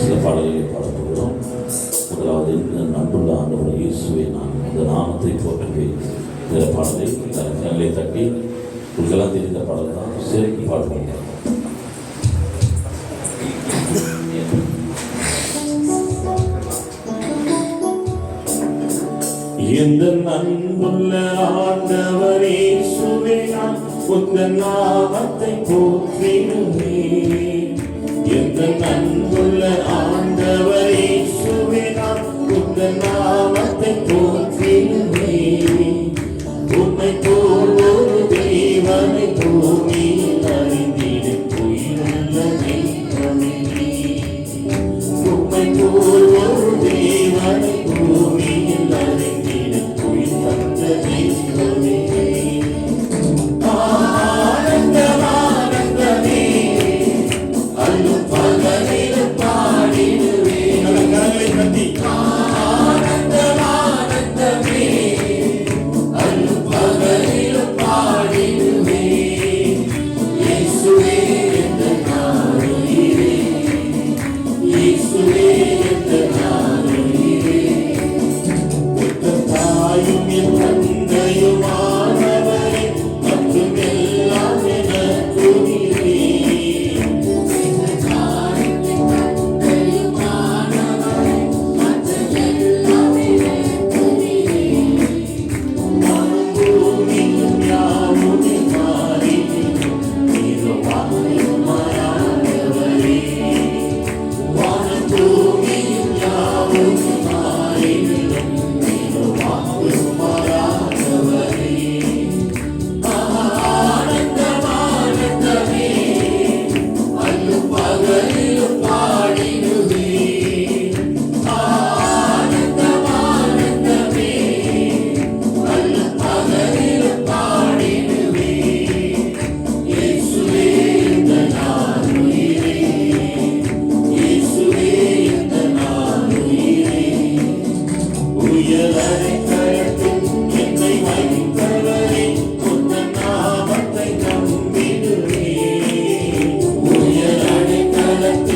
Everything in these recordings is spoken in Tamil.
சில பாடல்களை பாடப்படுகிறோம். முதலாவது நம்புள்ள ஆண்டவர் இயேசுவை நான் அந்த நாமத்தை போற்றுவேன். இந்த பாடலை கரங்களை தட்டி உங்களுக்கெல்லாம் தெரிந்த பாடல் தான் சேர்த்து பாடுவாங்க. எந்த அன்புள்ள ஆண்டவர் இயேசுவே நான் உந்தன் நாமத்தை போற்றிடுவேன். எந்த அன்புள்ள ஆண்டவர் இயேசுவே நான் உந்தன் நாமத்தை போற்றிடுவேன். உம்மை போல் ஒரு தேவனை பூமியில் அறிந்திடும் உயிருள்ள தெய்வமே. உம்மை போல் ஒரு தேவனை பூமியில் அறிந்திடும் உயிர் தந்த தெய்வமே. ஆனந்தம் ஆனந்தமே அல்லும் பகலிலும் பாடிடுவேன். கரங்களை தட்டி ஆனந்தம் ஆனந்தமே அல்லும் பகலிலும் பாடிடுவேன். இயேசுவே என்ற நாளுயிரே, இயேசுவே என்ற நாளுயிரே. தாயும் என் தந்தையுமானவரே மற்றும் எல்லாம் எனக்குயிரே. வானும் பூமியும் யாவுமே மாறிடும் நீரோ வாழுமாயானவரே. வானும் பூமியும் யாவுமே மாறிடும் நீரோ வாழுமாயானவரே. ஆனந்தம் ஆனந்தமே அல்லும் பகலிலும் பாடிடுவேன். ஆனந்தம் ஆனந்தமே அல்லும் பகலிலும் பாடிடுவேன். இயேசுவே இந்த நாளுயிரே, இயேசுவே இந்த நாளுயிரே. உயர்வரை கழட்டும் என்னை வைத்தவரே உந்தன் நாமத்தை நம்பிடுவேன். உயர்வரை கழட்டும்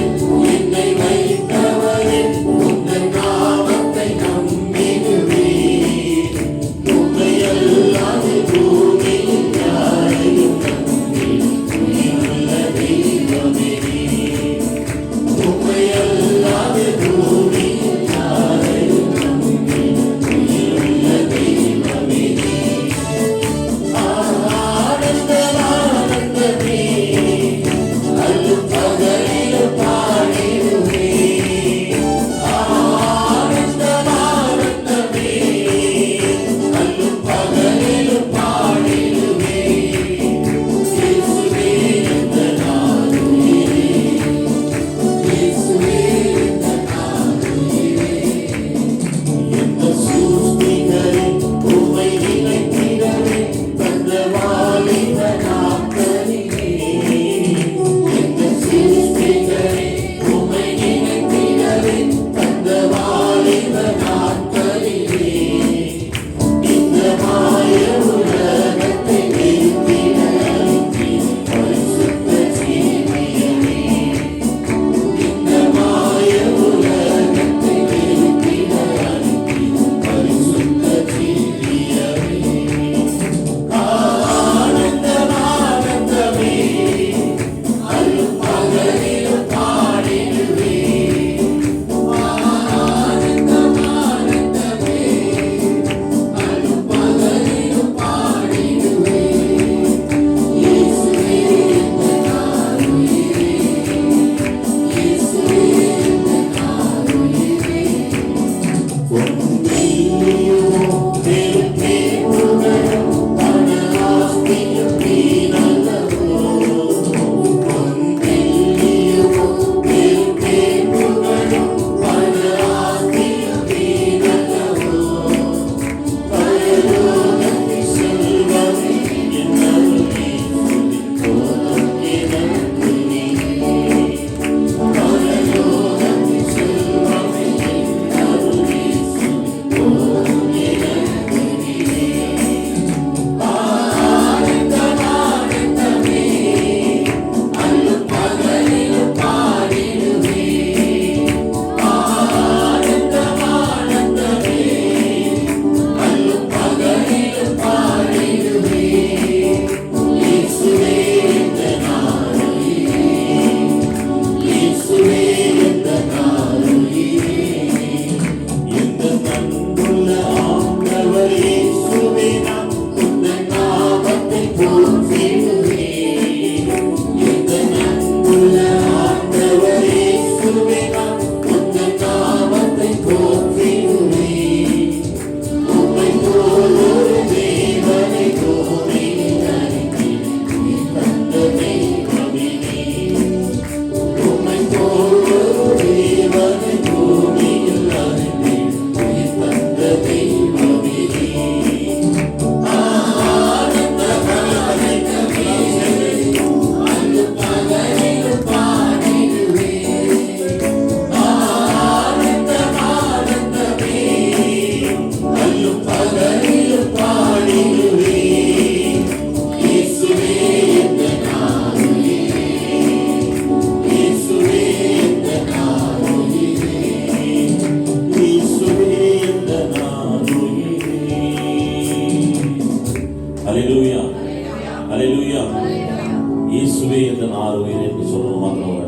சொல்றோம் மாத்திரம் ஒரு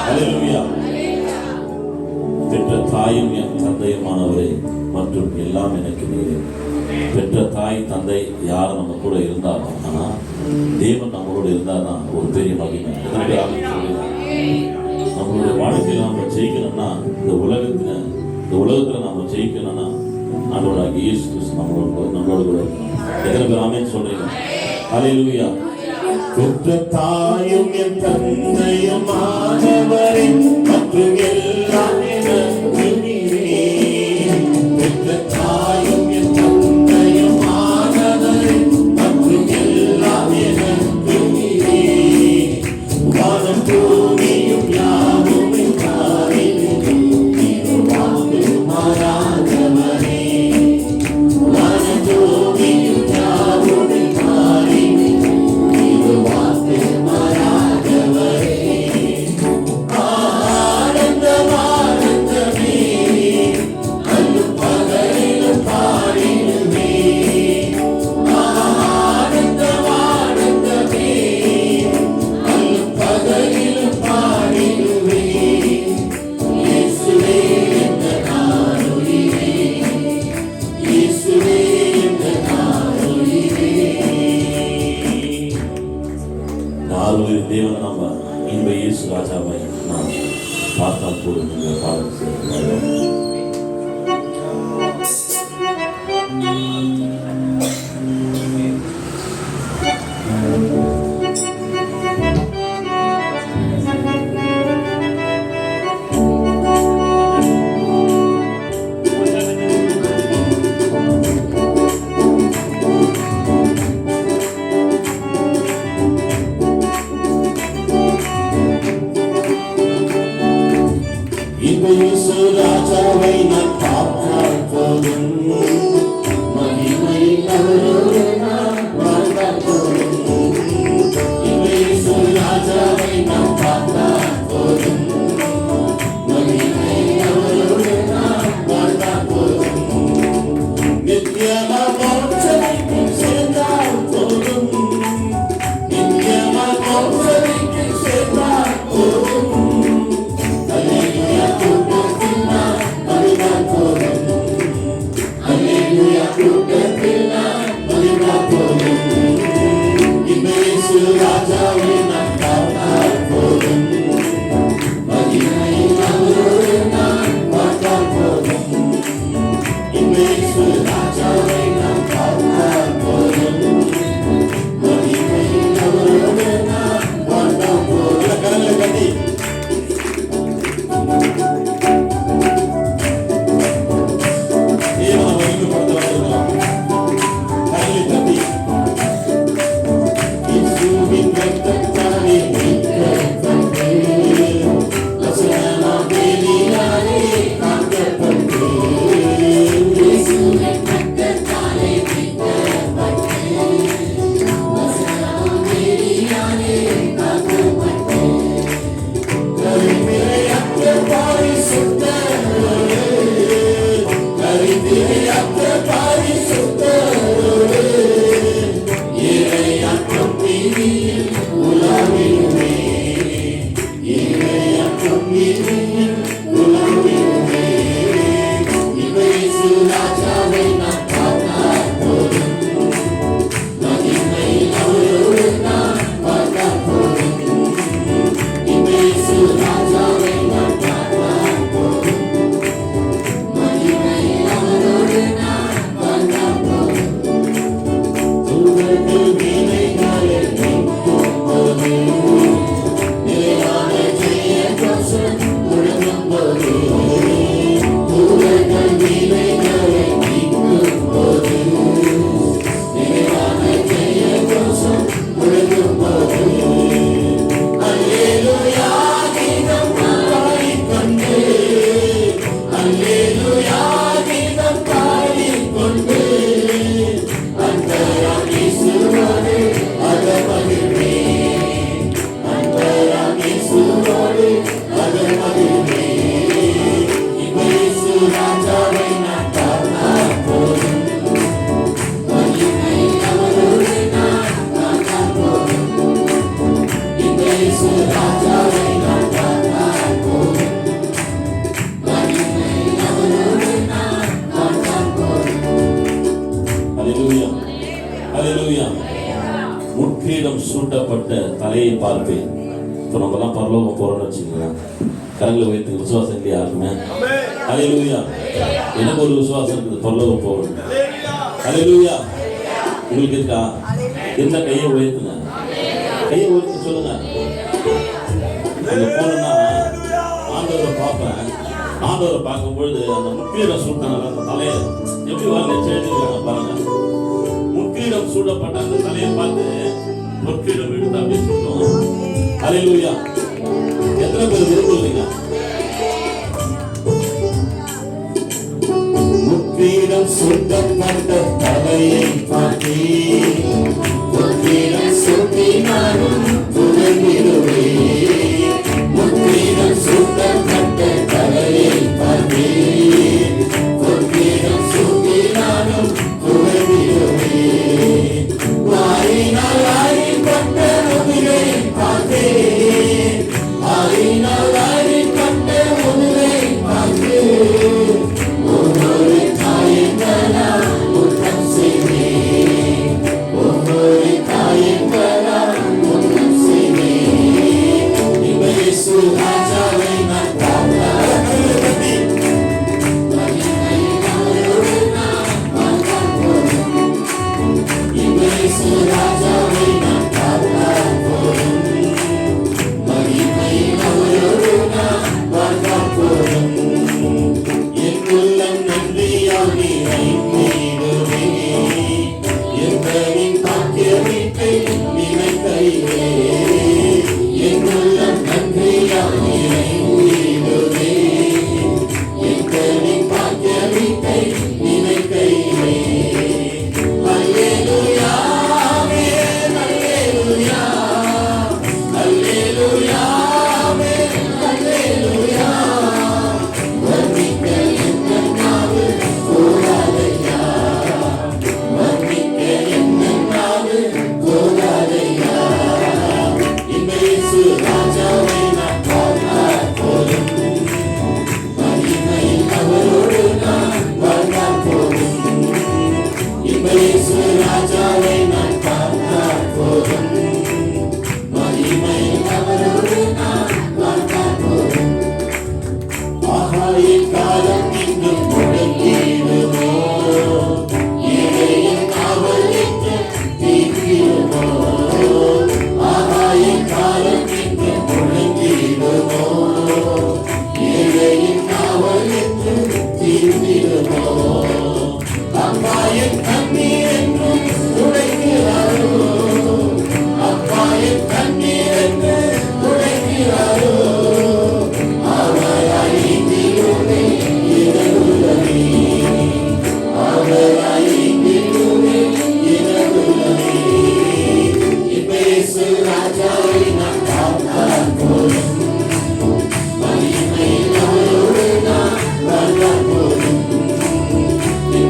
அல்லேலூயா. பெற்ற தாயும் என் தந்தையுமானவரே மற்றும் எல்லாம் எனக்கு நீரே. பெற்ற தாய் தந்தை யார் நம்ம கூட இருந்தாலும், ஆனா தேவன் நம்மளோட இருந்தாதான் ஒரு பெரிய மகிமை. நம்மளுடைய வாழ்க்கையில் நம்ம ஜெயிக்கணும்னா, இந்த உலகத்துல நம்ம ஜெயிக்கணும்னா ஆண்டவராகிய இயேசு கிறிஸ்து நம்மளோட கூட இருக்கணும். எத்தனை பேர் ஆமென் சொல்றீங்க? அல்லேலூயா. பெற்ற தாயும் என் தந்தையும் ஆனவரே மற்றும் எல்லாம் எனக்கு நீரே. பெற்ற தாயும் என் தந்தையும் ஆனவரே மற்றும் எல்லாம் எனக்கு நீரே. வானம் பூமியும் யாவும் காரிலும் நீர் வாக்கு மாறாதவரே. வானம் பூமியும் யாவும் காரிலும் நீர் வாக்கு மாறாதவரே. ஆனந்தம் ஆனந்தமே அல்லும் பகலிலும் பாடிடுமே. ஆனந்தம் ஆனந்தமே அல்லும் பகலிலும் பாடிடுவே. இயேசுவே என்ற நாளுயிரே, இயேசுவே என்ற நாளுயிரே. நாளுயிர் தேவன் நம்ம இன்ப இயேசு ராஜாவை நாம் பார்த்தால் போதும். இந்த பாடல் செய்ய இன்ப இயேசு ராஜாவை நான் பார்த்தால் போதும். மகிமை அவரோடு நான் வாழ்ந்தால் போதும். இன்ப இயேசு ராஜாவை நான் பார்த்தால் போதும். மகிமை அவரோடு நான் வாழ்ந்தால் போதும். நித்தியமா மோட்சத்திற்கு சேர்ந்தால் போதும். நித்தியமா மோட்சத்திற்கு சேர்ந்தால் போதும். Hallelujah, to the ராஜாவை நான் பார்த்தால் போதும். மகிமை அவரோடு நான் வாழ்ந்தால் போதும். அல்லேலூயா, அல்லேலூயா. முட்கிரீடம் சூட்டப்பட்ட தலையை பார்ப்பேன். இப்போ நம்மலாம் பரலோகம் போறோம்னு வச்சுக்கலாம். கரங்களை உயர்த்தி விசுவாசம் இல்லையா யாருக்குமே? அல்லேலூயா. எனக்கு ஒரு விசுவாசம் இருக்குது, பரலோகம் போகணும். அல்லேலூயா. உங்களுக்கு இருக்கா? எந்த கையை உயர்த்துங்க, கையை உயர்த்தி சொல்லுங்க. அங்கே போனோம்னா ஆண்டவரை பார்ப்பேன். ஆண்டவரை பார்க்கும்பொழுது அந்த முட்கிரீடம் சூட்டினாங்க அந்த தலையை எப்படி வரல எழுதிருக்காங்க பாருங்க. முட்கிரீடம் சூடப்பட்ட அந்த தலையை பார்த்து முட்கிரீடம் எடுத்து அப்படியே சுட்டோம். அல்லேலூயா. எத்தனை பேர் விரும்புறீங்க? முட்கிரீடம் சூட்டப்பட்ட தலையை பார்த்தேன். முட்கிரீடம் சூட்டினாலும் துறங்கிடுவேன். முட்கிரீடம் சூட்டப்பட்ட தலையை பார்த்தேன். முட்கிரீடம் சூட்டினாலும் துறங்கிடுவேன். வாயினால் ஆறிப்பட்ட முதுகை பார்த்தேன். வாயினால் ஆறிப்பட்ட முதுகை பார்த்தேன். ஒவ்வொரு காயங்களால் முத்தம் செய்வேன். ஒவ்வொரு காயங்களால் முத்தம் செய்வேன். இயேசு ராஜாவை நான் பார்த்தால் மகிமை அவரோடு நான் வாழ்ந்தால் போதும். இயேசு ராஜாவை நான் பார்த்தால் போதும். மகிமை அவரோடு நான் வாழ்ந்தால் போதும். என் உள்ளம் நன்றியால் நிறைந்திடுவே. எங்களின் பாக்கியத்தை நினைக்கையிலே. என் உள்ளம் நன்றியால் நிறைந்திடுவே. எங்களின் பாக்கியத்தை நினைக்கையிலே. அல்லேலூயா, ஆமென், அல்லேலூயா, அல்லேலூயா, ஆமென், அல்லேலூயா. வர்ணிக்க என்ன நாவு போதாதையா. வர்ணிக்க என்ன நாவு போதாதையா. இந்த இயேசு ராஜாவை நான் பார்த்தால் போதும். மகிமை அவரோடு நான் வாழ்ந்தால் போதும். இந்த இயேசு ராஜாவை நான் பார்த்தால் போதும். மகிமை அவரோடு நான் வாழ்ந்தால் போதும். ஆகாயின் காலம் இங்கும் முழங்கிடுமோ. ஏழையின் காவல் என்றும் தீர்ந்திடுமோ. ஆகாயின் காலம் இங்கும் முழங்கிடுமோ. ஏழையின் காவல் என்றும் தீர்ந்திடுமோ. அப்பாயின் கண்ணீர் என்றும் துடைக்கிறாரோ. அப்பாயின் கண்ணீர் என்று துடைக்கிறாரோ. அவராய் நீதியுமே இரவுலமே. அவராய் நீதியுமே இரவுலமே. இயேசு ராஜாவை நான் பார்த்தால் போதும். மகிமை அவரோடு நான் வாழ்ந்தால் போதும்.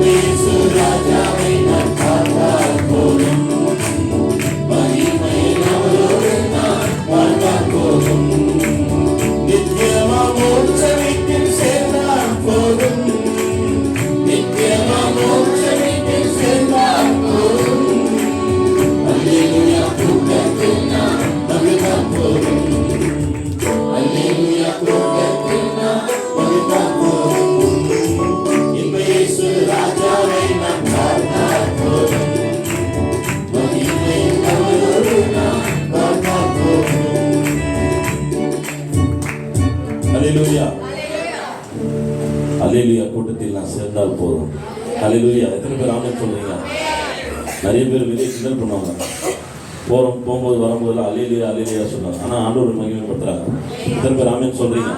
இயேசு ராஜாவை நான் பார்த்தால் போதும். மகிமை அவரோடு நான் வாழ்ந்தால் போதும். நித்தியமா மோட்ச வீட்டில் சேர்ந்தால் போதும். நித்தியமா மோட்ச வீட்டில் சேர்ந்தால் போதும். அல்லேலூயா கூட்டத்தில் நான் மகிழ்ந்தால் போதும். அல்லேலூயா கூட்டத்தில் நான் மகிழ்ந்தால் போதும். இந்த இயேசு ராஜாவை நான் பார்த்தால் போதும். மகிமை அவரோடு நான் வாழ்ந்தால் போதும். அல்லேலூயா, அல்லேலூயா. கூட்டத்தில் நான் சேர்ந்தால் போதும். அல்லேலூயா. எத்தனை பேர் ஆமென் சொல்றீங்க? நிறைய பேர் வெளியே கிண்டல் பண்ணுவாங்க. போகும்போது வரும்போதெல்லாம் அல்லேலூயா அல்லேலூயா சொல்றாங்க. ஆனால் ஆண்டவர் மகிமைப்படுத்துறாங்க. எத்தனை பேர் ஆமென் சொல்றீங்க?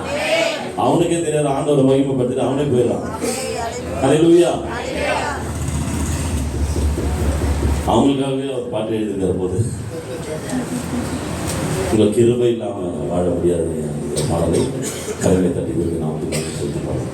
அவனுக்கே தெரியாத ஆண்டவர் மகிமைப்படுத்திட்டு அவனே போயிடறான். அல்லேலூயா. அவங்களுக்காகவே ஒரு பாட்டு எழுதியிருக்கிற போது உங்கள் கிருபை இல்லாமல் வாழ முடியாது பாடலை கரைகளை தட்டி கொடுத்து நாம் சொல்லிட்டு பாடலாம்.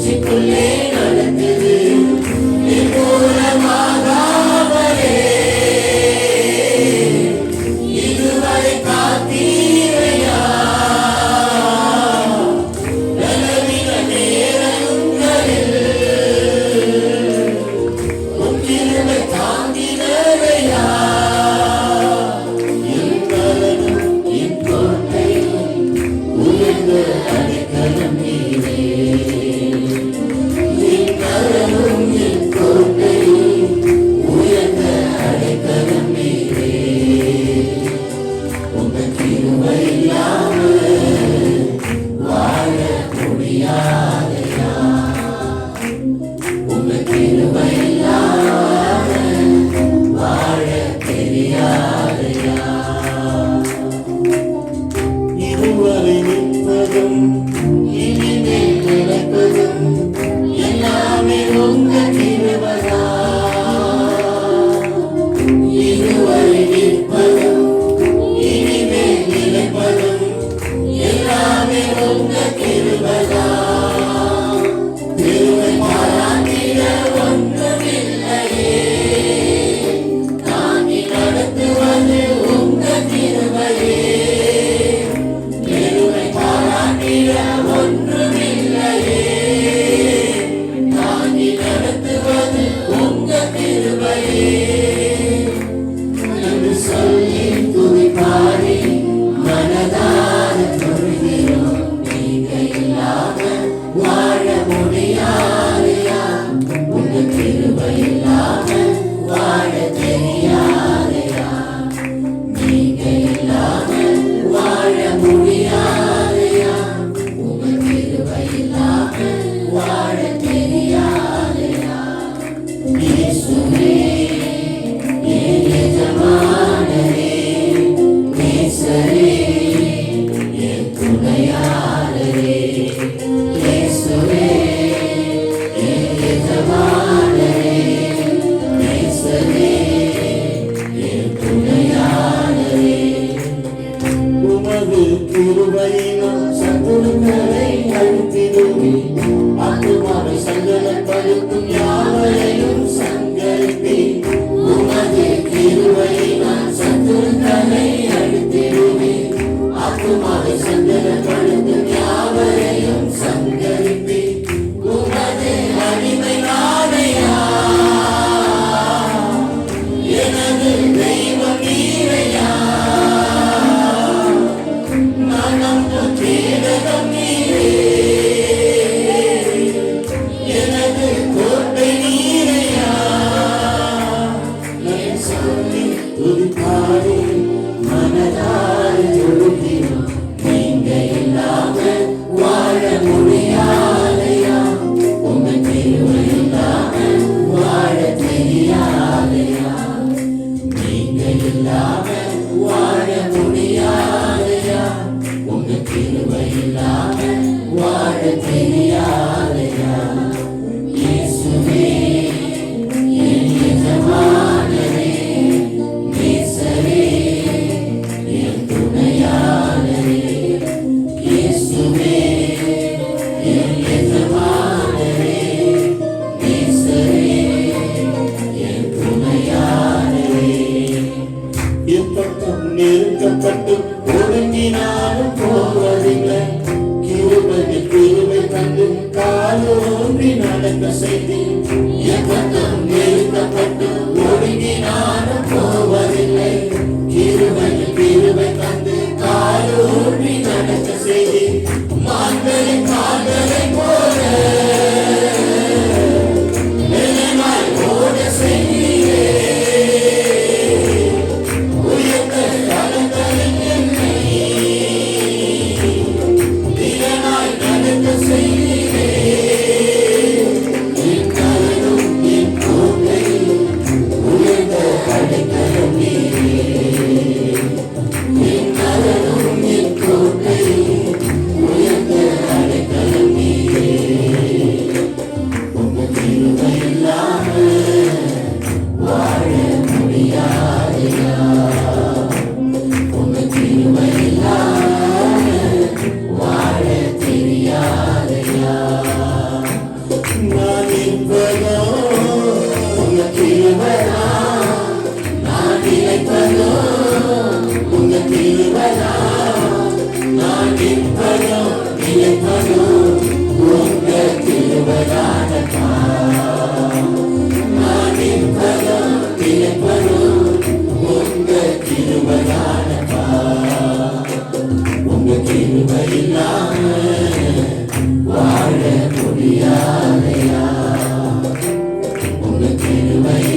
மூச்சுக்குள்ளே நடக்குது நிர்மூலமாகாமலே இதுவரை காத்தீரையா பலவீன நேரங்களில் உம் கிருபை தாங்கினதையா என் பலனும் என் கோட்டையும் உயர்ந்த அடைக்கலம் நீரே என் பலனும் என் கோட்டையும் உயர்ந்த அடைக்கலம் நீரே உங்க கிருபை இல்லாமல் வாழ முடியாதையா உங்க கிருபை இல்லாமல் வாழ தெரியாதையா இதுவரை நிற்பதும் இனிமேல் நடப்பதும் எல்லாமே உங்க கிருபையா இதுவரை நிற்பதும் இனிமேல் நிலைப்பதும் எல்லாமே உங்க கிருபையா கிருபை பாராட்டிட ஒன்றுமில்லையே தாங்கி நடத்துவது உங்க கிருபையே கிருபை பாராட்டிட ஒன்றுமில்லையே தாங்கி நடத்துவது உங்க கிருபையே என்று சொல்லி துதிப்பாடி மனதார தொழுகிறோம் நீங்க இல்லாம வாழ முடியாதையா உங்க கிருபை இல்லாம வாழ தெரியாதையா நீங்க இல்லாம வாழ முடியாதையா உங்க கிருபை இல்லாம வாழ தெரியாதையா இயேசுவே என் எஜமானரே நேசரே என் துணையாளரே இயேசுவே என் எஜமானரே நேசரே என் துணையாளரே உமது கிருபையினால் சத்துருக்களை அழித்திடுவே ஆத்துமாவை சஞ்சலப்படுத்தும் யாவரையும் சங்கரிப்பே உமது கிருபையினால் சத்துருக்களை அழித்திடுவே ஆத்துமாவை சஞ்சலப்படுத்தும் யாவரையும் சங்கரிப்பே உமது அடிமை நாளையா எனது தெய்வம் நீரையா நான் நம்பும் கேடகம் நீரே எனது கோட்டை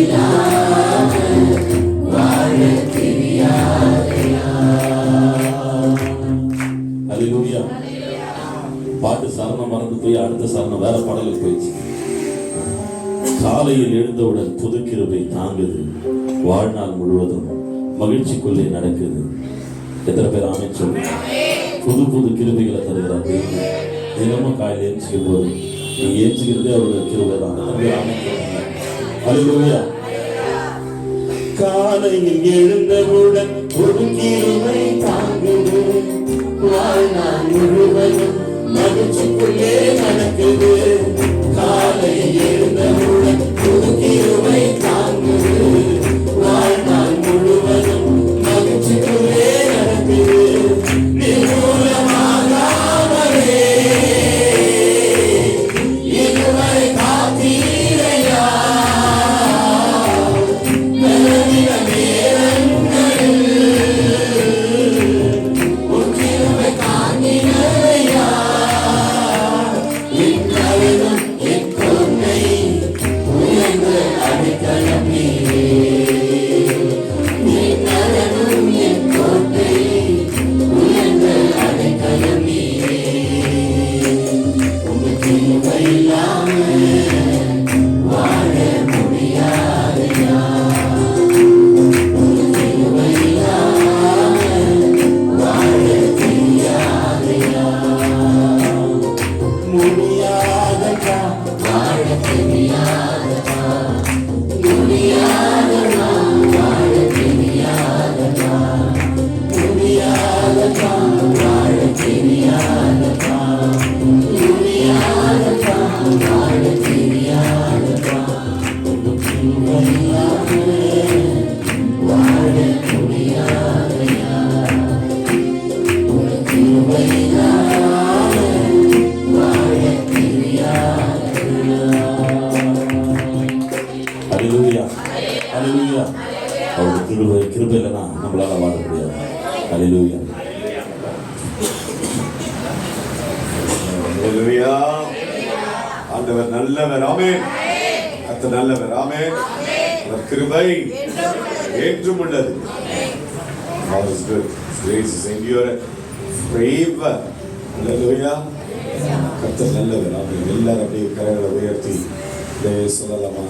இல்லாம வாழ தெரியாதையா. அல்லேலூயா. பாட்டு சரணம் மறந்து போய் அடுத்த சரணம் வேற பாடலுக்கு போயிடுச்சு. காலையில் எழுந்தவுடன் புது கிருபை தாங்குது, வாழ்நாள் முழுவதும் மகிழ்ச்சிக்குள்ளே நடக்குது. எத்தனை பேர் ஆமென் சொல்லுங்க? புது புது கிருபைகளை தருகிறார் தேவன். தினமும் காலையில் ஏஞ்சிக்கும் போது நீ ஏஞ்சிக்கிறதே அவருடைய கிருபை தான். எத்தனை பேர் ஆமென் சொல்லுங்க? அல்லேலூயா. காலையில் எழுந்தவுடன் ஒரு கிருபை தாங்குது, வாழ்நாள் முழுவதும் மகிழ்ச்சிக்குள்ளே நடக்குது. காலையில் எழுந்தவுடன் ஒரு கிருபை தாங்குது, வாழ்நாள் முழுவதும் மகிழ்ச்சிக்குள்ளே நடக்குது. நிர்மூலமாகாமலே இதுவரை காத்தீரையா, பலவித நேரங்களில் உன் கிருபை தாங்கினதையா. இன்றளவும் என் கொன்னை உயர்ந்த அடைக்கலம் நீரே. இன்றளவும் என் கோட்டை உயர்ந்த அடைக்கலம் நீரே. உங்க கிருபை இல்லாம வாழ முடியாதையா. உங்க கிருபை இல்லாம வாழ தெரியாதையா. முடியாததா வாழ தெரியாததா, முடியாததா வாழ தெரியாததா, முடியாததா வாழ தெரியாததா, முடியாததா வாழ தெரியாததா. உங்க கிருபை இல்லாம வாழ முடியாதையா. உங்க கிருபை இல்லாம வாழ தெரியாதையா. அல்லேலூயா. அல்லேலூயா. அவருடைய கிருபை இல்லைன்னா நம்மளால வாழ முடியாது. அல்லேலூயா. ஹல்லேலூயா. ஆண்டவர் நல்லவர். ஆமென். கர்த்தர் நல்லவர். ஆமென். அவர் கிருபை என்றும் உள்ளது. God is good. His grace is endureth forever. ஹல்லேலூயா. கர்த்தர் நல்லவர். ஆமென். எல்லாரும் அப்படியே கரங்களை உயர்த்தி தேவ சொல்லலாமா?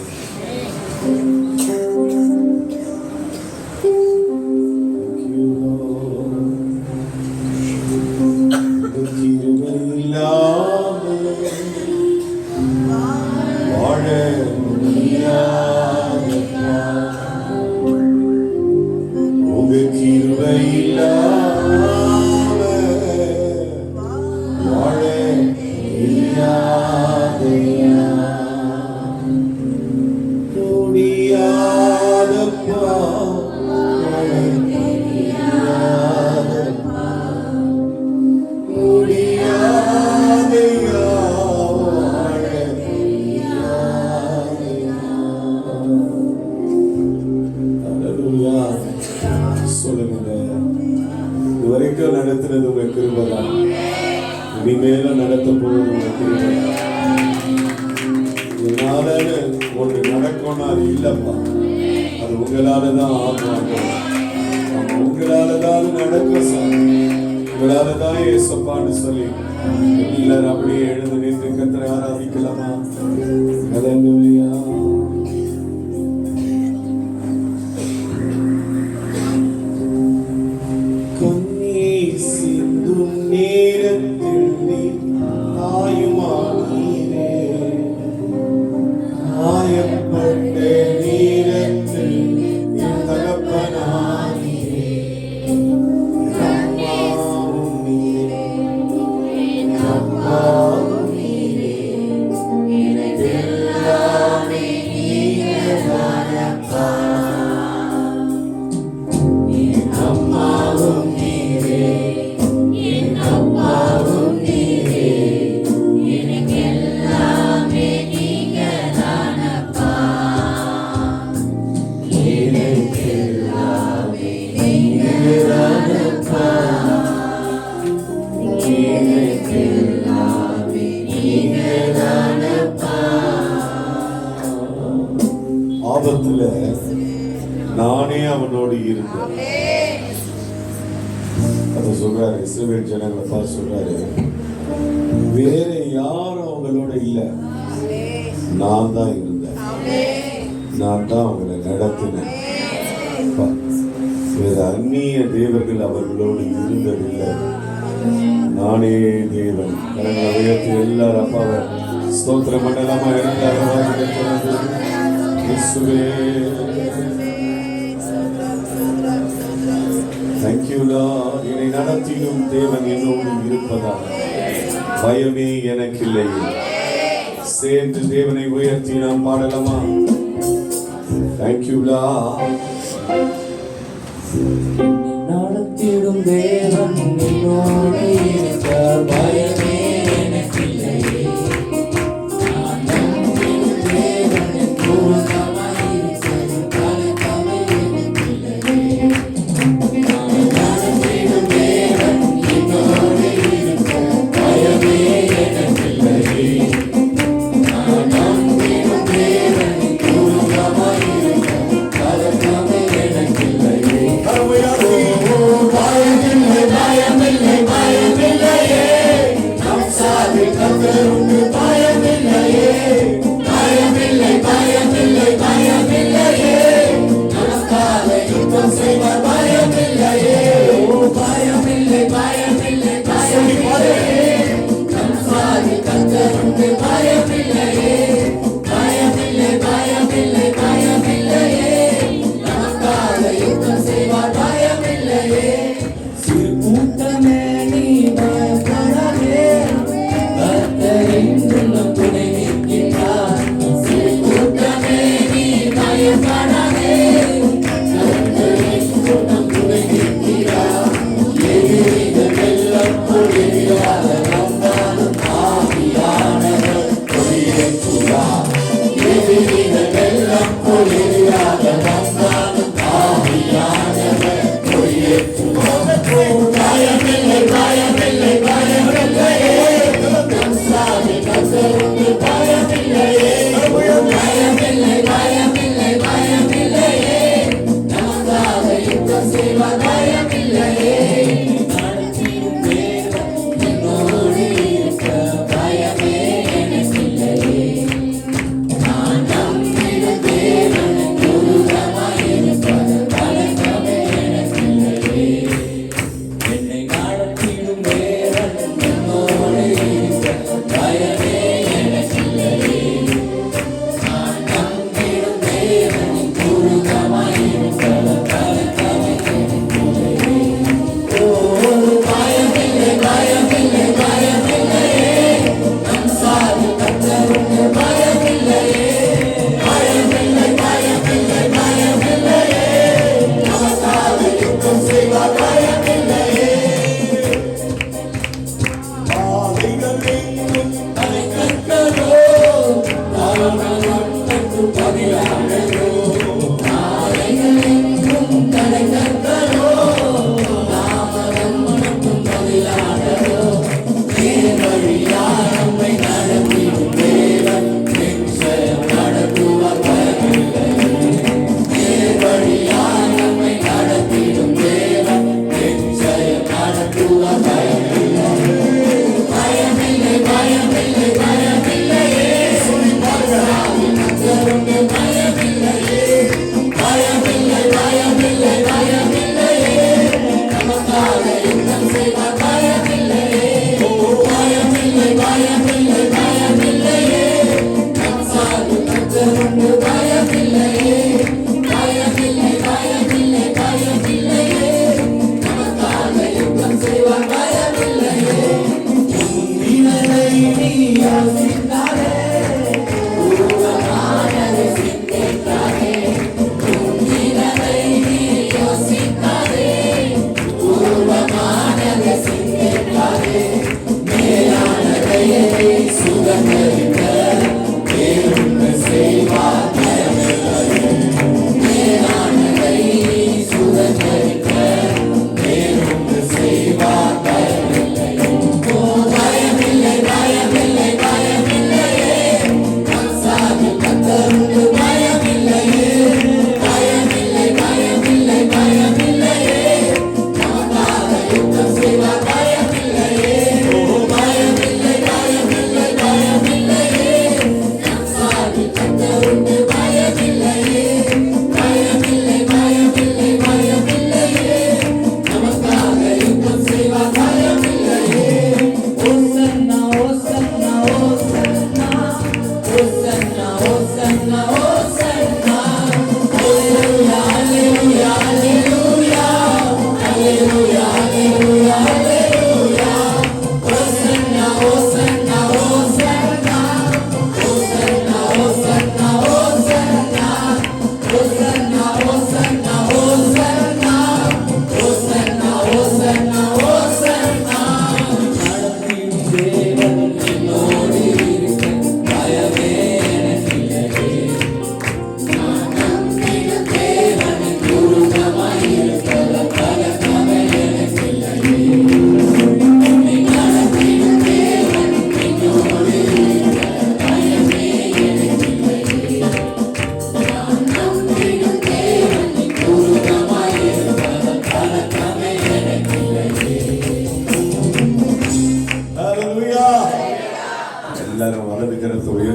இதுவரைக்கும் நடத்தினது உங்க கிருபை தான். இனிமேலும் நடத்த போவது உங்க கிருபை. இதனால ஒன்று நடக்கும்னா அது இல்லப்பா, அது உங்களால தான் ஆகும். உங்களால தான் நடக்கும் சார், உங்களால தான் ஏசப்பான்னு சொல்லி எல்லாரும் அப்படியே எழுந்து நின்று கர்த்தரை ஆராதிக்கலாமா? ஹல்லேலூயா. கண்ணீர் சிந்தும் நேரத்தில் நீ ஆயுமானீரே, காயப்பட்ட நேரத்தில் என் தகப்பனானீரே. அம்மாவும் நீரே, அம்மாவும் நீரே, எனக்கெல்லாம் ஆபத்துல நானே அவனோடு இருந்தேன். அதை சொல்றாரு, இஸ்ரவேல் ஜனங்களை பார்த்து சொல்றாரு, வேற யாரும் அவங்களோட இல்ல, நான் தான் இருந்தேன், நான் தான் அவங்களை நடத்தினேன். வேற அந்நிய தேவர்கள் அவர்களோடு இருந்ததில்லை, நானே தேவன். கரங்களை உயர்த்தி எல்லாரும் அப்பாவை ஸ்தோத்திர மண்டலமா இருந்தார். Thank you Lord. என்னை நடத்திடும் தேவன் என்னோடு இருப்பதாக பயமே எனக்கில்லை. சேர்ந்து தேவனை உயர்த்தி நாம் பாடலாமா? Thank you lord. நடத்திடும் தேவன் என்னோடு இருக்க பயமே எனக்கில்லை. நான் நம்பிடும் தேவன் என் பூர்ணமாயிருக்க கலக்கமே எனக்கில்லை. நான் நடத்திடும் தேவன் என்னோடு இருக்க பயமே எனக்கில்லை. நான் நம்பிடும் தேவன் என் பூர்ணமாயிருக்க கலக்கமே எனக்கில்லை. பயமில்லை பயமில்லை பயமில்லையே, நம் சாதி கர்த்தருக்கு பயமில்லையே. பயமில்லை பயமில்லை பயமில்லையே, நமக்காக யுத்தம் செய்வார் பயமில்லையே. பயமில்லை பயமில்லை பயமில்லையே, நம் சாதி கர்த்தருக்கு பயமில்லையே. பயமில்லை பயமில்லை பயமில்லையே, நமக்காக யுத்தம் செய்வார் பயமில்லையே. சிறு கூட்டமே நீ பயப்படாதே, கர்த்தர் என்றும் நம் துணை நிற்கின்றார். சிறு கூட்டமே நீ பயப்படாதே, கர்த்தர் என்றும் நம் துணை நிற்கிறார். எதிரிகள் வெள்ளம் போல் எதிராக வந்தாலும் ஆவியானவர் கொடியேற்றுவார். எதிரிகள் வெள்ளம் போல் எதிராக வந்தாலும் ஆவியானவர் கொடியேற்றுவார். பயமில்லை பயமில்லை பயமில்லையே, நம் சாதி கர்த்தருக்கு பயமில்லையே. பயமில்லை பயமில்லை பயமில்லையே, நமக்காக யுத்தம் செய்வார் பயமில்லையே. நடத்திடும் தேவன் என்னோடு இருக்க பயமே எனக்கில்லையே. நான் நம்பிடும் தேவன் துருகமாயிருப்பது கலக்கமே எனக்கில்லையே. என்னை நடத்திடும் தேவன் என்னோடு இருக்க பயமே எனக்கில்லையே. நான் நம்பிடும் தேவன் துருகமாயிருப்பது கலக்கமே எனக்கில்லையே. பயமில்லை பயமில்லை பயமில்லையே, நம் சாதி கர்த்தருக்கு பயமில்லையே. பயமில்லை பயமில்லை பயமில்லையே, நமக்காக யுத்தம் செய்வார் பயமில்லையே. தலைக்கற்களோ தாழ்வதற்கு பதிலானதோ, நாளைகள் எங்கும் தலைக்கற்களோ தாமதம் பதிலானதோ. நேர்வழியாய் நம்மை நடத்திடும் தேவன் நிச்சயம் நடத்துவார் பயமில்லையே. நேர்வழியாய் நம்மை நடத்திடும் தேவன் நிச்சயம் நடத்துவார் பயமில்லையே. பயமில்லை பயமில்லை பயமில்லையே, சாதி கர்த்தருக்கு பயமில்லையே. பயமில்லை பயமில்லை பயமில்லையே, நமக்காக யுத்தம் செய்வார் பயமில்லையே. பயமில்லை பயமில்லை பயமில்லையே, நம் சாதி கர்த்தருக்கு பயமில்லையே. பயமில்லை பயமில்லை பயமில்லையே, நமக்காக யுத்தம் செய்வார் பயமில்லையே. உன்னிலை நீ யோசித்தாரே, பூர்வமானதை சிந்தித்தாரே. உன்னிலை நீ யோசித்தாரே, பூர்வமானதை சிந்தித்தாரே. மேலானதை சுகந்தரிக்க வேறொன்று செய்வார் பயமில்லையே. மேலானதை சுகந்தரிக்க வேறொன்று செய்வார் பயமில்லையே. பயமில்லை பயமில்லை பயமில்லையே, நம் சாதி கர்த்தருக்கு பயமில்லையே.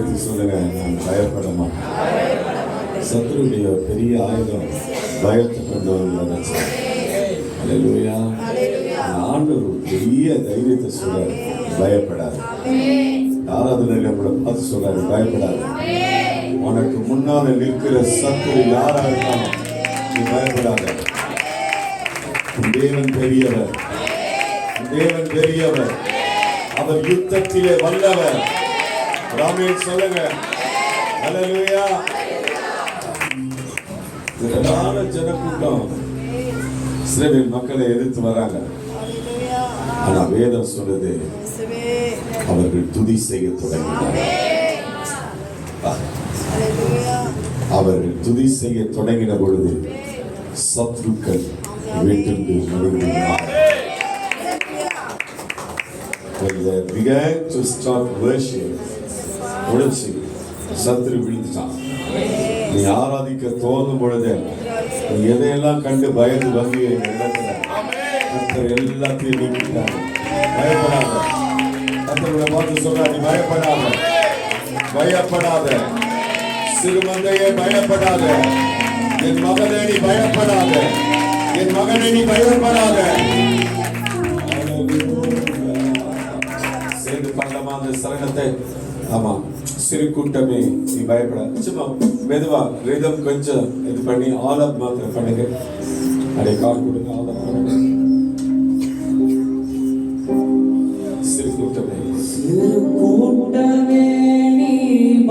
சேர்த்து சொல்லுங்க, நான் பயப்பட மாட்டேன். சத்துருடைய பெரிய ஆயுதம் பயத்தை கொண்டு வந்து அல்லேலூயா. ஆண்டவர் ஒரு பெரிய தைரியத்தை சொல்றாரு, பயப்படாது. ஆராதனையில நம்மளை பார்த்து சொல்றாரு, பயப்படாது. உனக்கு முன்னால நிற்கிற சத்துரு யாரா இருந்தாலும் நீ பயப்படாத. தேவன் பெரியவர், தேவன் பெரியவர், அவர் யுத்தத்திலே வல்லவர். ராமேன் சொல்லுங்க, அல்லேலூயா. திரளான ஜனக்கூட்டம் இஸ்ரவேல் மக்களை எதிர்த்து வராங்க. ஆனா வேதம் சொல்லுது, அவர்கள் துதி செய்ய தொடங்கினார்கள். அவர்கள் துதி செய்ய தொடங்கின பொழுது சத்ருக்கள் வீட்டிற்கு மடிந்தார்கள். When they began to start worship, முடிச்சு சத்ரு விழுந்துட்டான். நீ ஆராதிக்க தோணும் பொழுது நீ எதையெல்லாம் கண்டு பயந்து வந்து என் இடத்துல கர்த்தர் எல்லாத்தையும் நீக்கிட்டாங்க. பயப்படாத. கர்த்தரை பார்த்து சொல்றாரு, பயப்படாத, பயப்படாத. சிறுமந்தையே பயப்படாத. என் மகனே நீ பயப்படாத. என் மகனே நீ பயப்படாத. சேர்ந்து பண்ணலாமா அந்த சரணத்தை? ஆமா. சிறு கூட்டமே நீ பயப்படாத. சும்மா மெதுவா ரிதம் கொஞ்சம் இது பண்ணி ஆல் அப் மாத்திரம் பண்ணுங்க. அதை கால் கொடுங்க, ஆல் அப் பண்ணுங்க. சிறு கூட்டமே, சிறு கூட்டமே நீ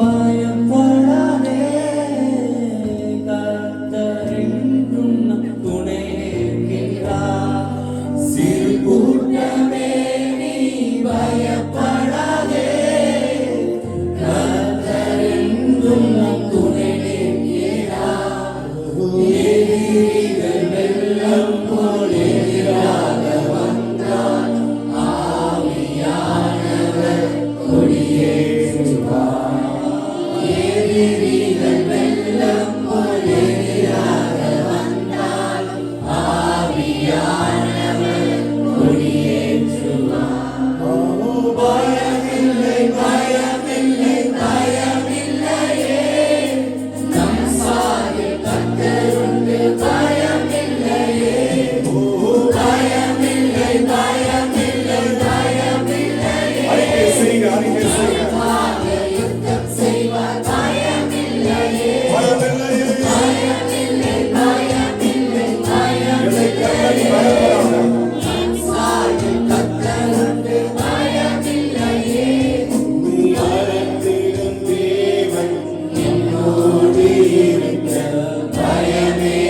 பயப்படாதே, கர்த்தர் என்றும் நம் துணை நிற்கிறார். சிறு கூட்டமே நீ பயப்படாதே, கர்த்தர் என்றும் நம் துணை நிற்கிறார். எதிரிகள் வெள்ளம் போல் எதிராக வந்தால் ஆவியானவர் கொடியேற்றுவார். எதிரிகள் வெள்ளம் போல் எதிராக வந்தால் ஆவியானவர் கொடியேற்றுவார். பயமில்லை, பயமில்லை, பயமில்லையே, நம் சார்பில் கர்த்தர் உண்டு. பயமில்லையே, பயமில்லை, பயமில்லை, பயமில்லையே, அறிக்கை செய்யுங்க, அறிக்கை செய்யுங்க. யுத்தம் செய்வார். பயமில்லையே, பயமில்லையே. பயமில்லை, பயமில்லை, என்னை கர்த்தர் பயப்படாத. நம் சார்பில் கர்த்தர் உண்டு. பயமில்லையே, நீ அழைத்திடும் தேவன் என்னோடு இருக்க பயமே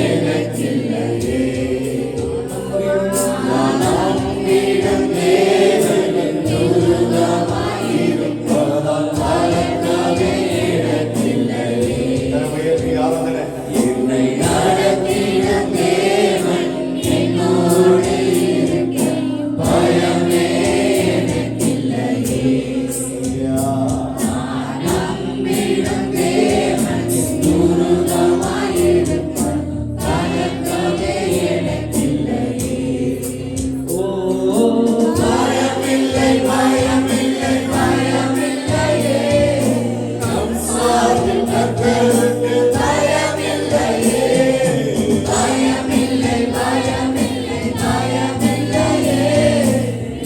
எனக்கில்லையே. நான் நம்பிடும் தேவன் துருகமாயிருப்பதால் கலக்கமே எனக்கில்லையே. உயர்த்தி ஆராதனை. என்னை நடத்திடும் தேவன் என்னோடு இருக்க பயமே எனக்கில்லையே. நம்பிடும் தேவன் துருகமாயிருப்பார், கலக்கமே எனக்கில்லையே. ஓ, பயமில்லை, பயமில்லை, பயமில்லையே, நம் சார்பில் கர்த்தர் உண்டு. பயமில்லையே, பயமில்லை, பயமில்லை, பயமில்லையே,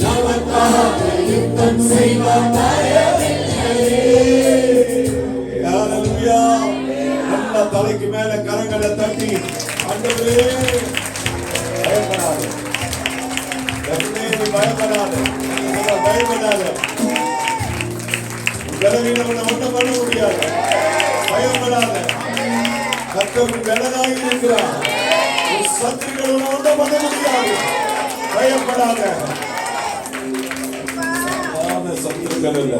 நமக்காக யுத்தம் செய்வார். பயமில்லையே. ஹalleluya. நல்ல தலைக்கு மேல கரங்களை தட்டி ஆண்டவரே பயப்படாத. கர்த்தரே நீ பயப்படாத. நீ பயப்படாத. பலவீனம் ஒன்றும் பண்ண முடியாது. பயப்படாத. கர்த்தர் பலனாய் இருக்கிறார். உன் சத்துருக்கள் ஒன்றும் பண்ண முடியாது. பயப்படாத. சாதாரண சத்துருக்கள் இல்ல,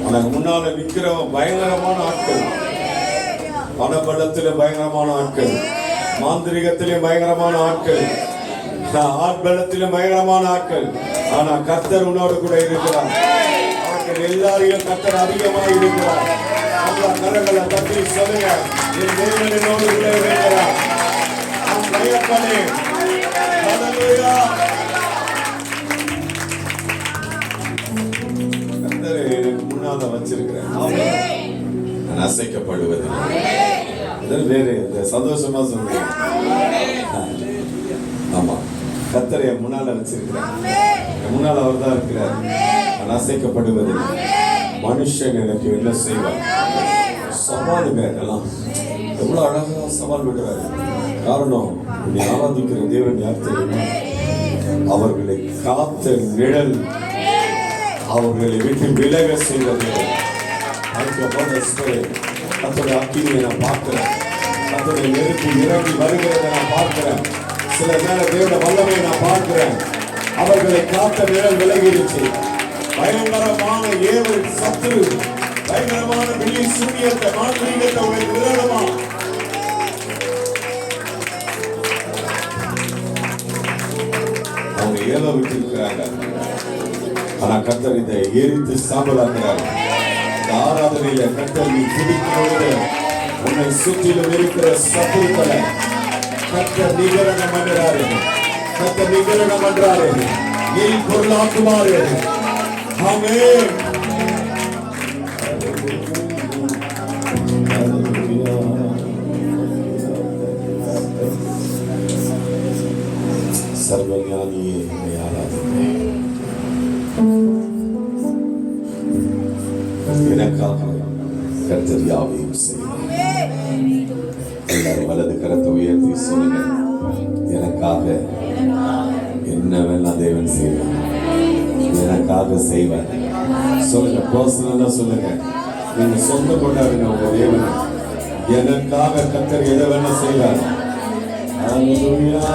உனக்கு முன்னால நிக்கிறவன் பயங்கரமான ஆட்கள். பணபலத்திலே பயங்கரமான ஆட்கள், மாந்திரிகத்திலே பயங்கரமான ஆட்கள், ஆட்பலத்திலே பயங்கரமான ஆட்கள். ஆனா கர்த்தர் உன்னோடு கூட இருக்கிறார். அவர்கள் எல்லாரையும் கர்த்தர் அதிகமாக இருக்கிறார். அந்த கரங்களை தட்டி சொல்லுங்க, என் தேவன் என்னோடு கூட இருக்கிறார். நான் பயப்படேன். ஹalleluya. கர்த்தர் எனக்கு முன்னால முன்னால வச்சிருக்கிறேன். நான் அசைக்கப்படுவது வேறு சந்தோஷமா சொல்றேன். ஆமா, கர்த்தரை என் முன்னால வச்சிருக்கிறேன். என் முன்னால அவர் தான் இருக்கிறார். நான் அசைக்கப்படுவது மனுஷன் எனக்கு என்ன செய்வார்? சவாலுங்க எல்லாம் எவ்வளவு அழகா சவால் விடுறாரு. காரணம், நீ ஆராதிக்கிற தேவன் யார் தெரியுமா? அவர்களை காத்த நிழல் அவர்களை விட்டு விலக செய்வது. கர்த்தருடைய அக்கினியை நான் பார்க்கிறேன். கர்த்தருடைய நெருப்பு இறங்கி வருகிறதை நான் பார்க்கிறேன். சில நேர தேவனுடைய வல்லமையை நான் பார்க்கிறேன். அவர்களை காத்த நிழல் விலகிடுச்சு. பயங்கரமான ஏவல் சத்துரு, பயங்கரமான வெளி சூரியத்தை மாந்திரீகத்தை உங்களுக்கு விரோதமா அவங்க ஏவ விட்டு இருக்கிறாங்க. ஆனா கர்த்தர் இதை எரித்து சாம்பலாக்குறாரு. இந்த ஆராதனையில கர்த்தர் நீ துடிக்கும்போது உன்னை சுற்றிலும் இருக்கிற சத்துருக்களை கர்த்தர் நிகரணம் பண்றாரு. கர்த்தர் நிகரணம் பண்றாரு. நீ பொருளாக்குமாறு. ஆமென். சர்வஞானியே எனக்காக கர்த்தர் யாவையும் செய்வார். எல்லாரும் வலது கரத்தை உயர்த்தி சொல்லுங்க, எனக்காக என்னவெல்லாம் தேவன் செய்வார். எனக்காக செய்வார். சொல்லுங்க, பர்சனலா சொல்லுங்க. நீங்க சொந்த கொண்டாடுங்க உங்க தேவன். எனக்காக கர்த்தர் எதை வேணா செய்வார். ஹல்லேலூயா.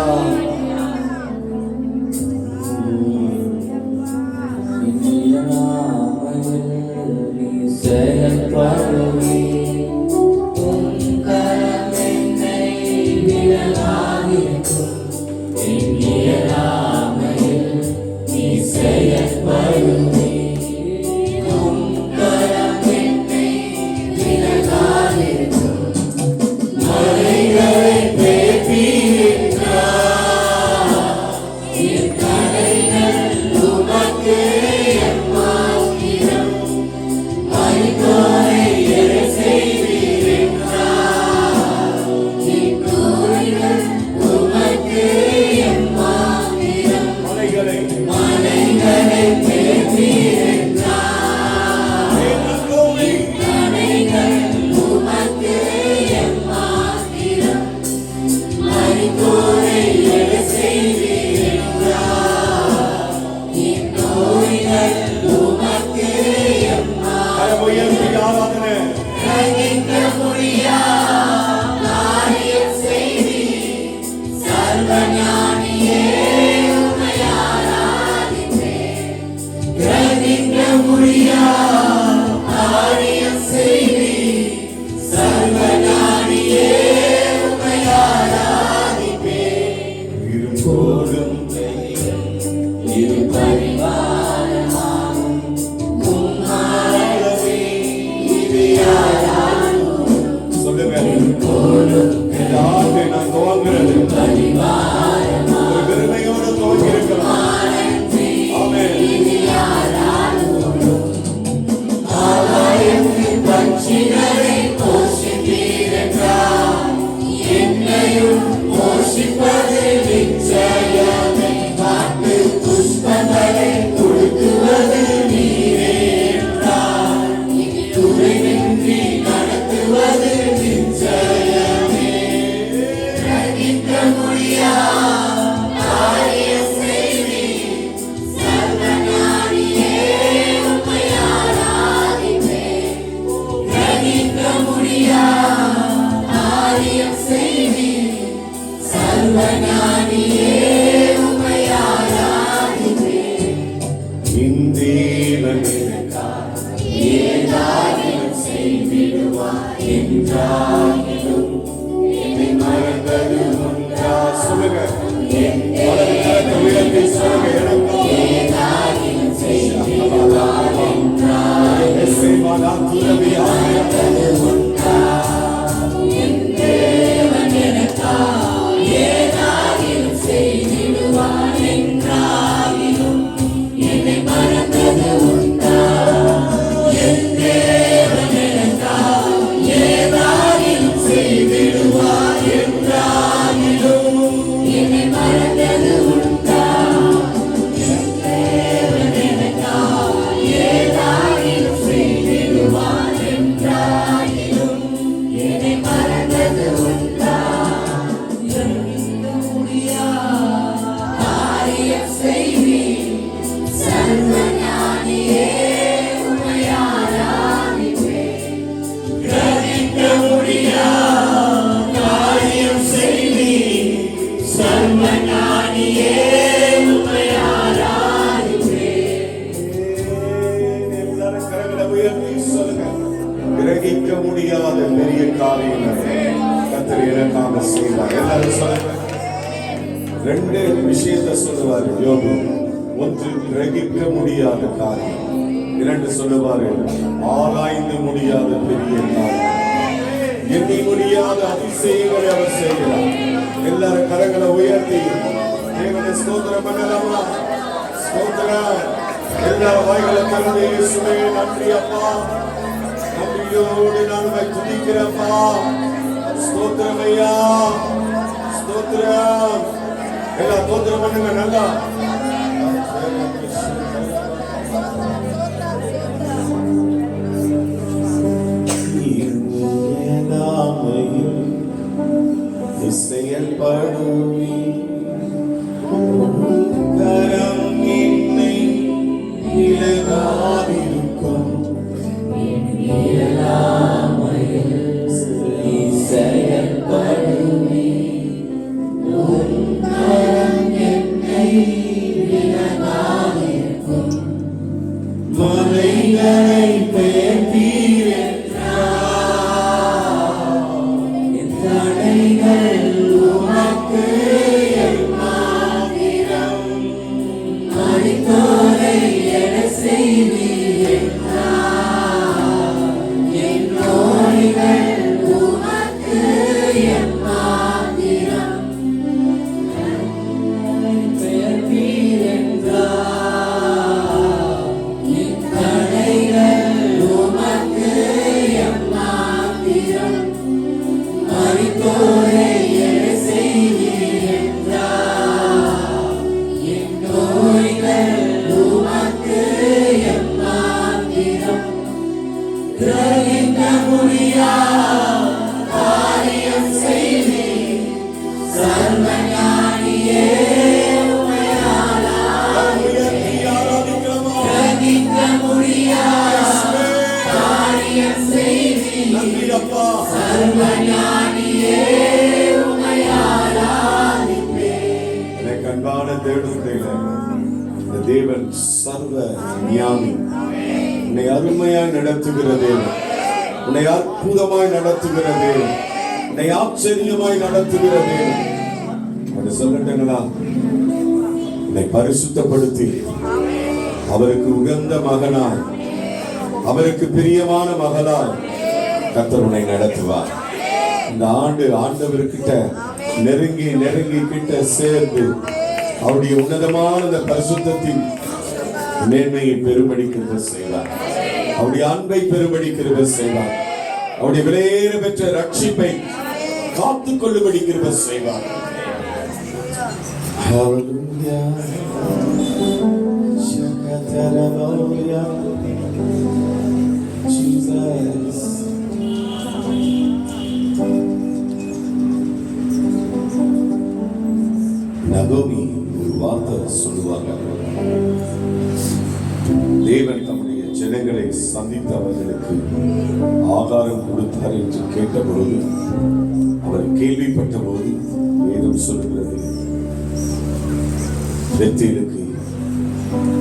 என்னை மறந்தது உண்டா? கிரகிக்க முடியாத பெரிய காரியங்களை கர்த்தர் எனக்காக செய்வார். எல்லாரும் சொல்லுங்க. ரெண்டு விஷயத்தை சொல்லுவார் யோபு. ஒன்று கிரகிக்க முடியாத காரியம், இரண்டு சொல்லுவாரு ஆராய்ந்து முடியாத பெரிய காரியம், எண்ணி முடியாத அதிசயங்களை அவர் செய்கிறார். எல்லாரும் கரங்களை உயர்த்தி தேவனை ஸ்தோத்திரம் பண்ணலாமா? ஸ்தோத்திரம். எல்லாரும் வாய்களை திறந்து இயேசுவே நன்றி அப்பா, நன்றியோடு நான் உம்மை துதிக்கிறேன்ப்பா. ஸ்தோத்திரம் ஐயா, ஸ்தோத்திரம். எல்லாம் ஸ்தோத்திரம் பண்ணுங்க நல்லா. செயல்படுவி கரம் என்னை இழகாதிருக்கும் செயல்படுவி கரம் என்னை இழகாதிருக்கும் மலைகளை பெயர்த்தீர் தேவன் சர்வ ஞானி. உன்னை அருமையாய் நடத்துகிற தேவன், உன்னை அற்புதமாய் நடத்துகிற தேவன், உன்னை ஆச்சரியமாய் நடத்துகிற தேவன். அதை சொல்லட்டுங்களா? உன்னை பரிசுத்தப்படுத்தி அவருக்கு உகந்த மகனாய், அவருக்கு பிரியமான மகளாய் கர்த்தர் உன்னை நடத்துவார். இந்த ஆண்டு ஆண்டவர்கிட்ட நெருங்கி நெருங்கி கிட்ட சேர்ந்து அவருடைய உன்னதமான பரிசுத்தத்தின் மேன்மையை பெருமடிக்கிறத செய்வார். அவருடைய அன்பை பெருமடிக்கிறத செய்வார். அவருடைய விலையேற பெற்ற ரட்சிப்பை காத்துக் கொள்ளும்படிக்கிறத செய்வார். நகோமி ஒரு வார்த்தை சொல்லுவாங்க. தேவன் தம்முடைய ஜனங்களை சந்தித்து அவர்களுக்கு ஆகாரம் கொடுத்தார் என்று கேட்டபொழுது, அவர் கேள்விப்பட்ட போது வேதம் சொல்லுகிறது,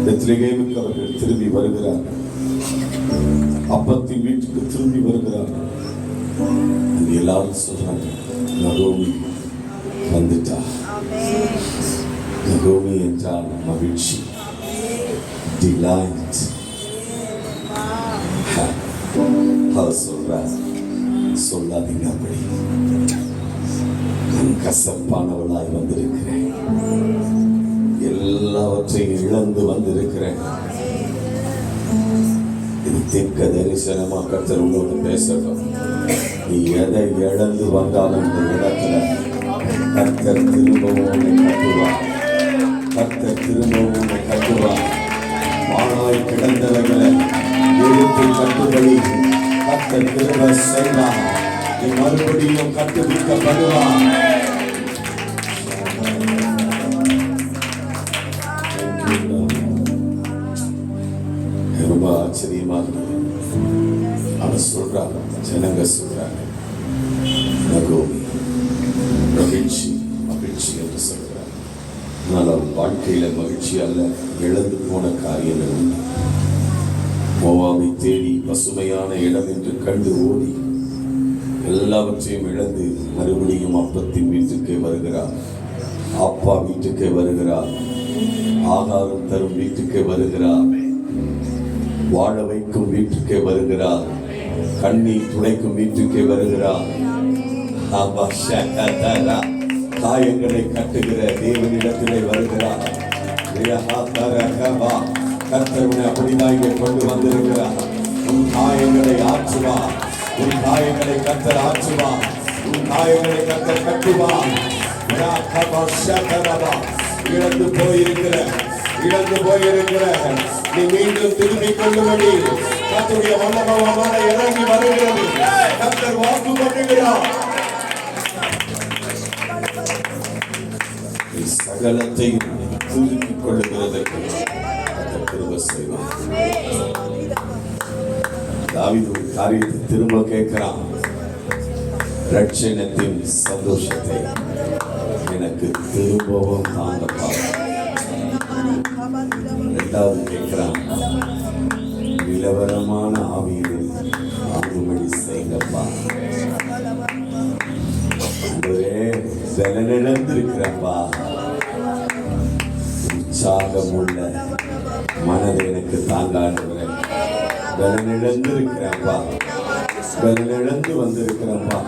பெத்லகேமுக்கு அவர்கள் திரும்பி வருகிறார், அப்பத்தின் வீட்டுக்கு திரும்பி வருகிறார். எல்லாரும் சொல்றாங்க, நகோமி வந்துட்டா. நகோமி என்றால் மகிழ்ச்சி, டிலைட். அவர் சொல்றார், சொல்லாதீங்க அப்படி, நான் கசப்பானவளாய் வந்திருக்கிறேன், எல்லாவற்றையும் இழந்து வந்திருக்கிறேன். இது தீர்க்க தரிசனமா கர்த்தர் உங்களோடு பேசட்டும். நீ எதை இழந்து வந்தாலும் இந்த இடத்துல கர்த்தர் திரும்பவும் உன்னை கட்டுவார். கர்த்தர் திரும்பவும் உன்னை கட்டுவார். மானாய் கிடந்தவர்களை எழுத்து கட்டுபடி கர்த்தர் திரும்ப செய்வார். நீ மறுபடியும் கட்டுவிக்கப்படுவார். ரொம்ப ஆச்சரியமா இருந்தது. அவர் சொல்றாங்க, ஜனங்க சொல்றாங்க, நகோமி மகிழ்ச்சி மகிழ்ச்சி என்று சொல்கிறார். ஆனால் அவள் வாழ்க்கையில மகிழ்ச்சி அல்ல, இழந்து போன காரியங்கள். மோவாபை தேடி பசுமையான இடம் என்று கண்டு ஓடி எல்லாவற்றையும் இழந்து மறுபடியும் அப்பத்தின் வீட்டுக்கே வருகிறார். அப்பா வீட்டுக்கே வருகிறார். ஆகாரம் தரும் வீட்டுக்கே வருகிறார். வாழ வைக்கும் வீட்டுக்கே வருகிறார். கண்ணீர் துடைக்கும் வீட்டுக்கே வருகிறார். காயங்களை கட்டுகிற தேவனிடத்திலே வருகிறார். கர்த்தர் உன்னை அப்படிதான் இங்கே கொண்டு வந்திருக்கிறார். உன் காயங்களை ஆற்றுவார். உன் காயங்களை கர்த்தர் ஆற்றுவார். உன் காயங்களை கர்த்தர் கட்டுவார். இழந்து போயிருக்கிற நீ மீண்டும் திரும்பிக் கொள்ளும்படி கர்த்தருடைய வல்லமையான இறங்கி வருகிறது. கர்த்தர் வாக்கு பண்ணுகிறார். நீ சகலத்தையும் திரும்பிக் கொள்ளுகிறதற்கு கர்த்தர் கிருபை செய்வார். தாவீது ஒரு காரியத்தை திரும்ப கேட்கிறான். ரட்சணத்தின் சந்தோஷத்தை எனக்கு திரும்பவும் தாங்கப்பா. இரண்டாவது கேட்கிறான், நிலவரமான ஆவியில் ஆகும்படி செய்யப்பா. பலனிழந்திருக்கிறப்பா. உற்சாகமுள்ள மனதை எனக்கு தாங்காடுகிறேன். பலனிழந்திருக்கிறப்பா. பலனிழந்து வந்திருக்கிறப்பா.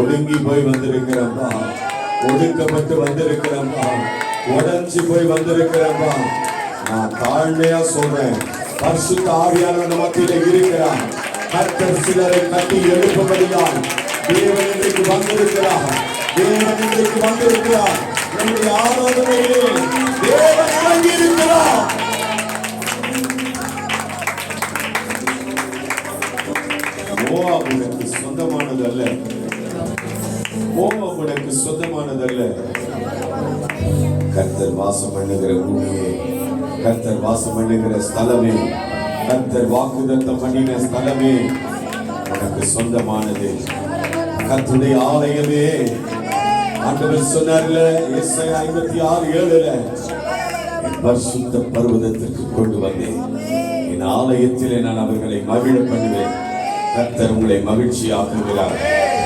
ஒடுங்கி போய் வந்திருக்கிறப்பா. ஒடுக்கப்பட்டு வந்திருக்கிறப்பா. உடைஞ்சு போய் வந்திருக்கிறப்பா. நான் தாழ்மையா சொல்றேன், பரிசுத்த ஆவியானவர் மத்தியில இருக்கிறார். கர்த்தர் சிலரை கட்டி எழுப்பும்படியால் தேவன் இன்றைக்கு வந்திருக்கிறார். தேவன் இன்றைக்கு வந்திருக்கிறார். நம்முடைய ஆராதனையிலே தேவன் இறங்கி இருக்கிறார். மோவாப் உனக்கு சொந்தமானதல்ல. மோவாப் உனக்கு சொந்தமானதல்ல. கர்த்தர் வாசம் பண்ணுகிற பூமியே, கர்த்தர் வாசம் பண்ணுகிற ஸ்தலமே, கர்த்தர் வாக்குத்தத்தம் பண்ணின ஸ்தலமே உனக்கு சொந்தமானது. கர்த்தருடைய ஆலயமே. ஆண்டவர் சொன்னார்ல ஏசாயா 56:7 பரிசுத்த பர்வதத்திற்கு கொண்டு வந்தேன். என் ஆலயத்திலே நான் அவர்களை மகிழ பண்ணுவேன். கர்த்தர் உங்களை மகிழ்ச்சி ஆக்குகிறார்.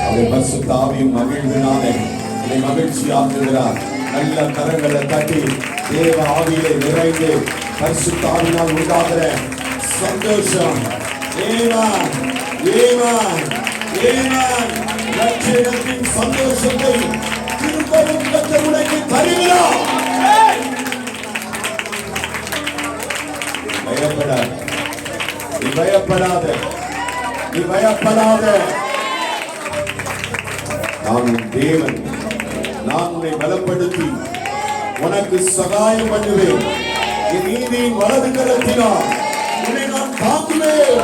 அவருடைய பரிசுத்த ஆவியும் மகிழ்வினாலே உங்களை மகிழ்ச்சி ஆக்குகிறார். நல்ல கரங்களை தட்டி தேவ ஆவியிலே நிறைந்து பரிசுத்த ஆவியினால் உண்டாகிற சந்தோஷம். ஏமான் ஏமான் ஏமான் லட்சணத்தின் சந்தோஷத்தை திரும்பவும் கர்த்தர் உனக்கு தருகிறார். பயப்படாத, நீ பயப்படாத, நீ பயப்படாத. நான் உன் தேவன். நான் உன்னை பலப்படுத்தி உனக்கு சகாயம் பண்ணுவேன். என் நீதியின் வலது கரத்தினால் உன்னை நான் தாங்குவேன்.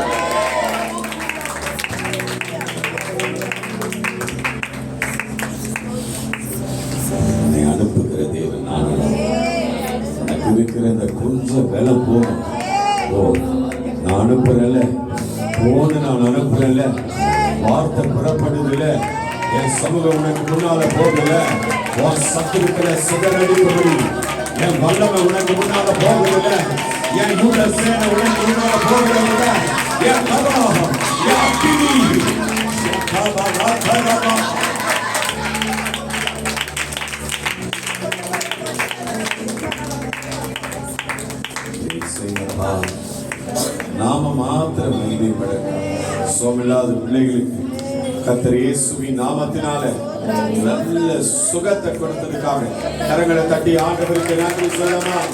உன்னை அனுப்புகிற தேவன் நான். எனக்கு இருக்கிற இந்த கொஞ்சம் வேலை போதும். நான் அனுப்புறேன்ல, போன நான் அனுப்புறேன்ல, வார்த்தை புறப்படுதுல, என் சமூகம் உனக்கு முன்னால போகல, உன் சத்துருக்களை சிதறடிப்பபடி என் வல்லமை உனக்கு முன்னால போகல, என் யூத சேனை உனக்கு முன்னால போகல, என் கபாலம், என் அக்கினி, நாம மாத்திரம் மகிமைப்பட சோமில்லாத பிள்ளைகளுக்கு கர்த்தர் இயேசுவின் நாமத்தினால நல்ல சுகத்தை கொடுத்ததுக்காக கரங்களை தட்டி ஆண்டவருக்கு நன்றி சொல்லலாம்.